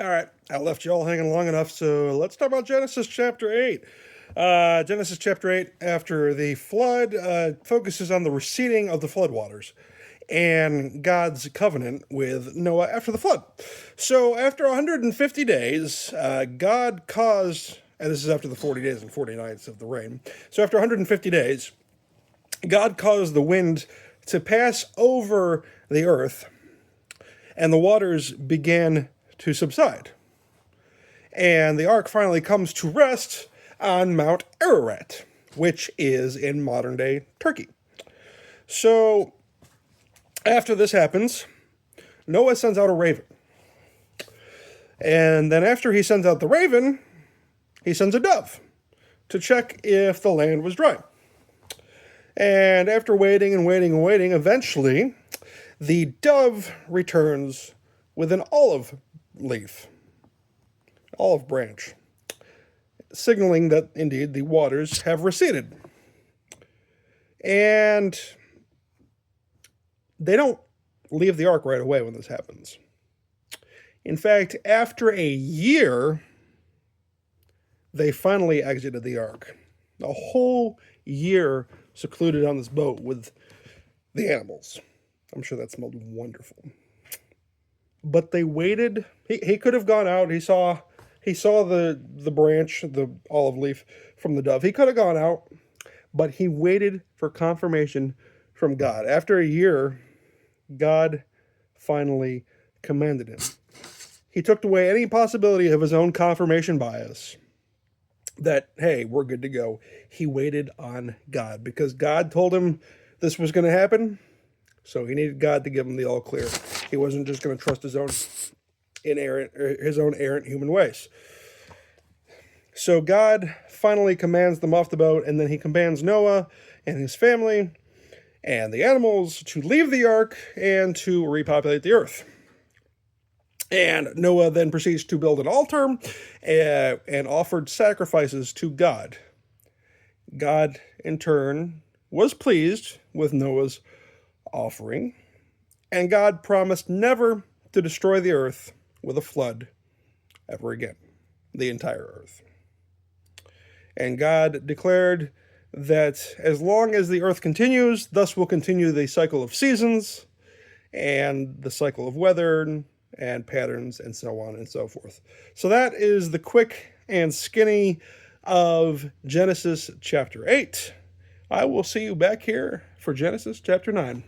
All right, I left you all hanging long enough, so let's talk about Genesis chapter 8. Genesis chapter 8, after the flood, focuses on the receding of the floodwaters and God's covenant with Noah after the flood. So, after 150 days, God caused, and this is after the 40 days and 40 nights of the rain. So, after 150 days, God caused the wind to pass over the earth, and the waters began to subside. And the ark finally comes to rest on Mount Ararat, which is in modern day Turkey. So, after this happens, Noah sends out a raven. And then after he sends out the raven, he sends a dove to check if the land was dry. And after waiting and waiting and waiting, eventually the dove returns with an olive leaf, olive branch, signaling that indeed the waters have receded. And they don't leave the ark right away when this happens. In fact, after a year, they finally exited the ark. A whole year secluded on this boat with the animals. I'm sure that smelled wonderful. But they waited. He could have gone out. He saw the branch, the olive leaf from the dove. He could have gone out, but he waited for confirmation from God. After a year, God finally commanded him. He took away any possibility of his own confirmation bias that, hey, we're good to go. He waited on God because God told him this was going to happen. So he needed God to give him the all clear. He wasn't just going to trust his own errant human ways. So God finally commands them off the boat, and then he commands Noah and his family and the animals to leave the ark and to repopulate the earth. And Noah then proceeds to build an altar and offered sacrifices to God. God, in turn, was pleased with Noah's offering, and God promised never to destroy the earth with a flood ever again, the entire earth. And God declared that as long as the earth continues, thus will continue the cycle of seasons and the cycle of weather and patterns and so on and so forth. So that is the quick and skinny of Genesis chapter 8. I will see you back here for Genesis chapter 9.